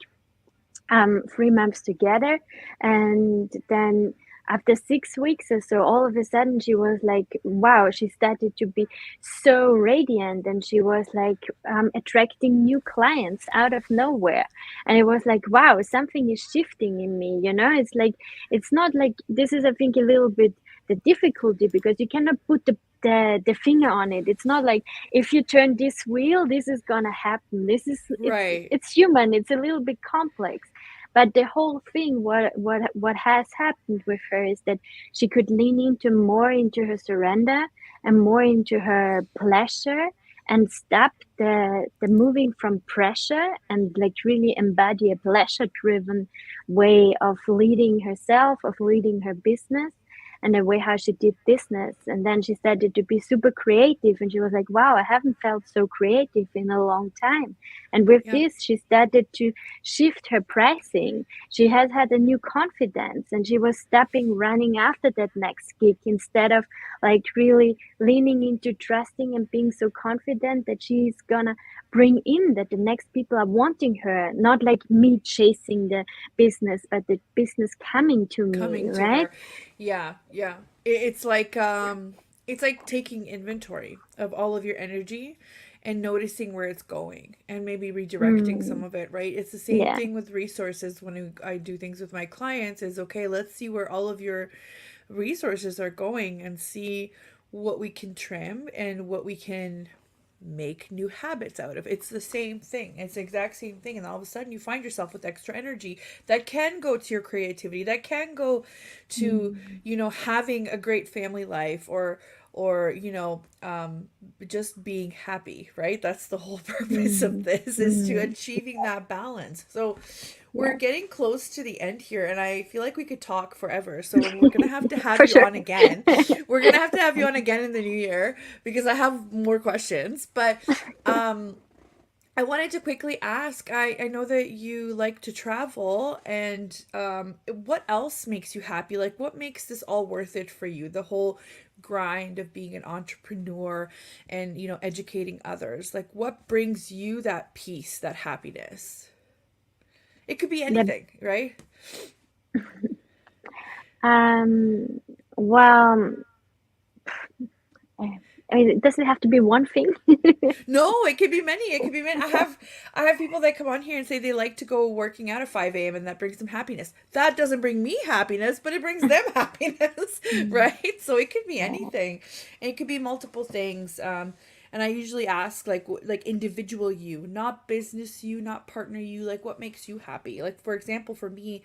3 months together, and then after 6 weeks or so, all of a sudden she was like, wow, she started to be so radiant, and she was like attracting new clients out of nowhere. And it was like, wow, something is shifting in me, it's like, it's not like, this is I think a little bit the difficulty, because you cannot put the finger on it. It's not like if you turn this wheel, this is gonna happen. This is Right. it's human. It's a little bit complex. But the whole thing, what has happened with her is that she could lean into more into her surrender and more into her pleasure, and stop the moving from pressure, and like really embody a pleasure driven way of leading herself, of leading her business, and the way how she did business. And then she started to be super creative, and she was like, wow, I haven't felt so creative in a long time. And with Yep. this, she started to shift her pricing. She has had a new confidence, and she was stepping running after that next gig, instead of like really leaning into trusting and being so confident that she's gonna bring in, that the next people are wanting her, not like me chasing the business, but the business coming to me, Coming to right? her. Yeah. Yeah. It's like taking inventory of all of your energy and noticing where it's going and maybe redirecting some Mm, of it, right? It's the same yeah. thing with resources when I do things with my clients is okay, let's see where all of your resources are going and see what we can trim and what we can make new habits out of. It's the same thing. It's the exact same thing. And all of a sudden you find yourself with extra energy that can go to your creativity, that can go to, Mm, having a great family life or just being happy, right? That's the whole purpose of mm, this is to mm, achieving that balance. So we're yeah. getting close to the end here, and I feel like we could talk forever. So we're gonna have to have For you sure. on again. We're gonna have to have you on again in the new year because I have more questions. But um, I wanted to quickly ask. I know that you like to travel, and what else makes you happy? Like, what makes this all worth it for you? The whole grind of being an entrepreneur and educating others. Like, what brings you that peace, that happiness? It could be The, anything, right? um, well, I mean, does it have to be one thing? No, it could be many. It could be many. I have people that come on here and say they like to go working out at 5 a.m. and that brings them happiness. That doesn't bring me happiness, but it brings them happiness, Mm, right? So it could be yeah. anything. And it could be multiple things. And I usually ask like individual you, not business you, not partner you, like what makes you happy. Like for example, for me,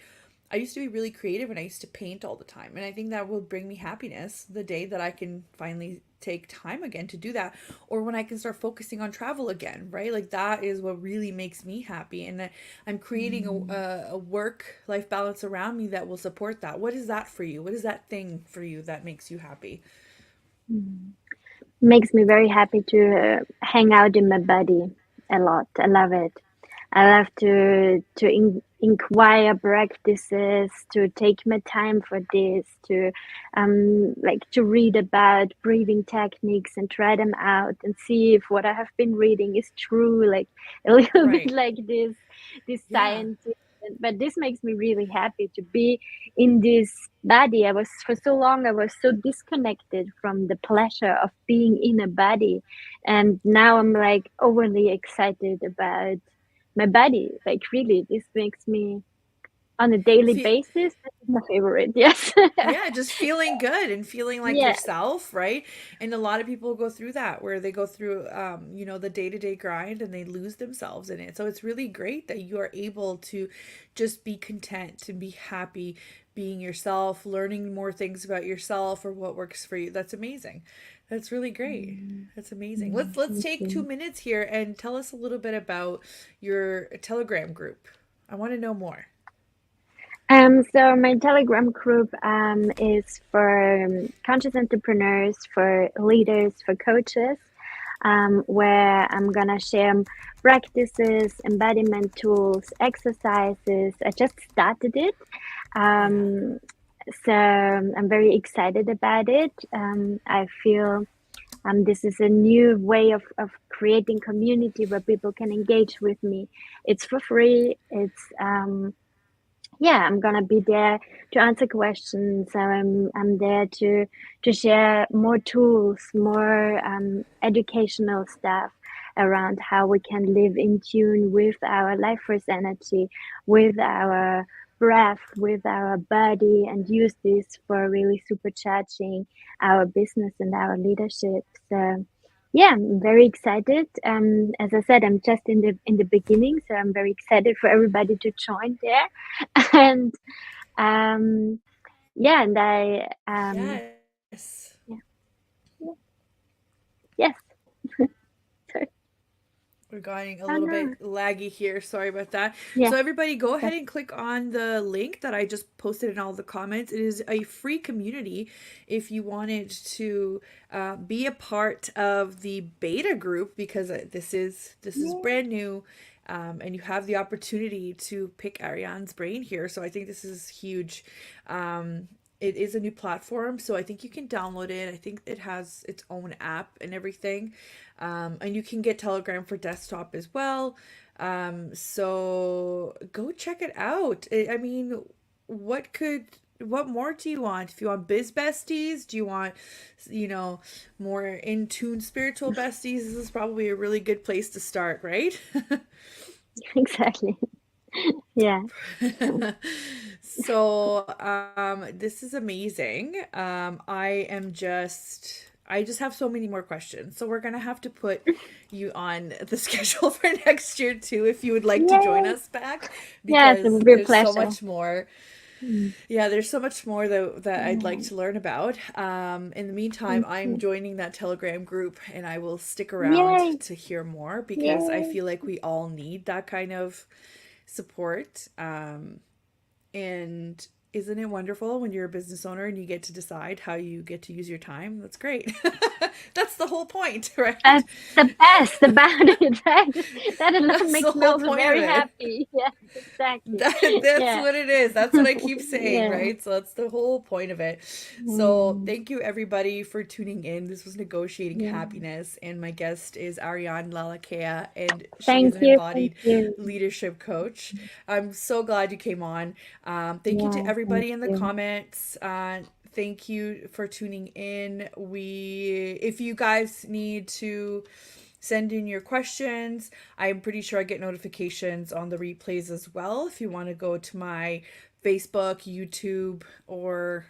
I used to be really creative and I used to paint all the time. And I think that will bring me happiness the day that I can finally take time again to do that, or when I can start focusing on travel again, right? Like that is what really makes me happy. And I'm creating Mm, a work life balance around me that will support that. What is that for you? What is that thing for you that makes you happy? mm. Makes me very happy to hang out in my body a lot. I love it. I love to inquire practices, to take my time for this, to like to read about breathing techniques and try them out and see if what I have been reading is true, like a little bit Right. like this Yeah. science. But this makes me really happy to be in this body. I was for so long, I was so disconnected from the pleasure of being in a body, and now I'm like overly excited about my body. Like really, this makes me on a daily Fe- basis. This is my favorite. Yes. yeah, just feeling good and feeling like Yeah. yourself, right? And a lot of people go through that where they go through the day-to-day grind and they lose themselves in it. So it's really great that you are able to just be content and be happy being yourself, learning more things about yourself or what works for you. That's amazing. That's really great. That's amazing. Let's Thank take two you. minutes here and tell us a little bit about your Telegram group. I want to know more. So my Telegram group is for conscious entrepreneurs, for leaders, for coaches, where I'm gonna share practices, embodiment tools, exercises. I just started it. Yeah. Um, so I'm very excited about it. I feel this is a new way of creating community where people can engage with me. It's for free. It's yeah, I'm gonna be there to answer questions. So I'm there to share more tools, more educational stuff around how we can live in tune with our life force energy, with our breath, with our body, and use this for really supercharging our business and our leadership. So yeah, I'm very excited. As I said, I'm just in the beginning, so I'm very excited for everybody to join there. And um, yeah, and I Yes. yeah, yeah, yes. Sorry. We're going a Oh little no. bit laggy here. Sorry about that. Yeah. So, everybody, go ahead That's, and click on the link that I just posted in all the comments. It is a free community if you wanted to be a part of the beta group because this is yeah. brand new. And you have the opportunity to pick Ariane's brain here. So I think this is huge. It is a new platform, so I think you can download it. I think it has its own app and everything. And you can get Telegram for desktop as well. So go check it out. I mean, what could what more do you want? If you want biz besties, do you want, you know, more in tune spiritual besties? This is probably a really good place to start, right? Exactly. Yeah. So, this is amazing. I just have so many more questions. So we're gonna have to put you on the schedule for next year too, if you would like to join Yay. us back, Yes, it because would be a there's so pleasure. much more. Mm. Yeah, there's so much more that I'd like Yeah. to learn about. In the meantime, Thank I'm you. joining that Telegram group and I will stick around Yay. to hear more because I Yay. feel like we all need that kind of support. And isn't it wonderful when you're a business owner and you get to decide how you get to use your time? That's great. That's the whole point, right? That's the best about it. That alone That's the makes me whole also point of very it. happy. Yes, exactly. That's Yeah. what it is. That's what I keep saying, Yeah. right? So that's the whole point of it. So Mm. thank you everybody for tuning in. This was Negotiating Yeah. Happiness, and my guest is Ariane Lalakea, and she is Thank an you. Thank embodied you. leadership coach. I'm so glad you came on. Thank you to Yeah. Thank everybody in the you. comments. Thank you for tuning in. If you guys need to send in your questions. I'm pretty sure I get notifications on the replays as well. If you want to go to my Facebook, YouTube, or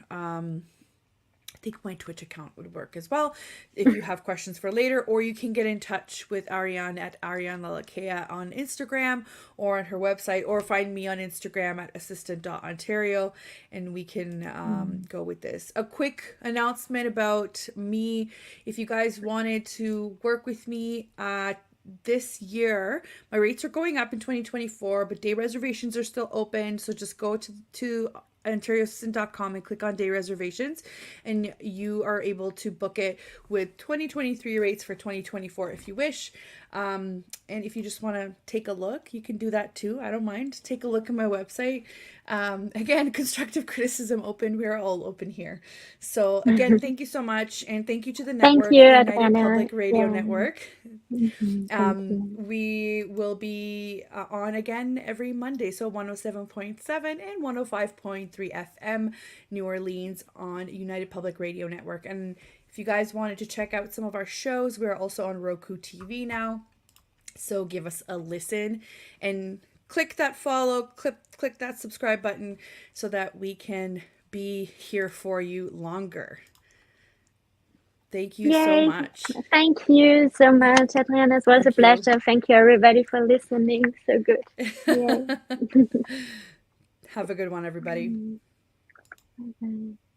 I think my Twitch account would work as well if you have questions for later, or you can get in touch with Ariane at Ariane Lalakea on Instagram or on her website, or find me on Instagram at assistant.ontario, and we can Mm. go with this. A quick announcement about me. If you guys wanted to work with me, this year my rates are going up in 2024, but day reservations are still open, so just go to OntarioAssistant.com and click on day reservations, and you are able to book it with 2023 rates for 2024 if you wish. And if you just want to take a look, you can do that too. I don't mind. Take a look at my website. Again, constructive criticism open. We are all open here. So again, thank you so much. And thank you to the Thank network, you, United Adriana. Public Radio Yeah. Network. Thank you. We will be on again every Monday, so 107.7 and 105.3 FM New Orleans on United Public Radio Network. And if you guys wanted to check out some of our shows, we're also on Roku TV now, so give us a listen and click that follow, click that subscribe button so that we can be here for you longer. Thank you so much. Thank you so much, Adriana. It was a pleasure. Thank you, everybody, for listening. So good. Yay. Have a good one, everybody. Bye-bye.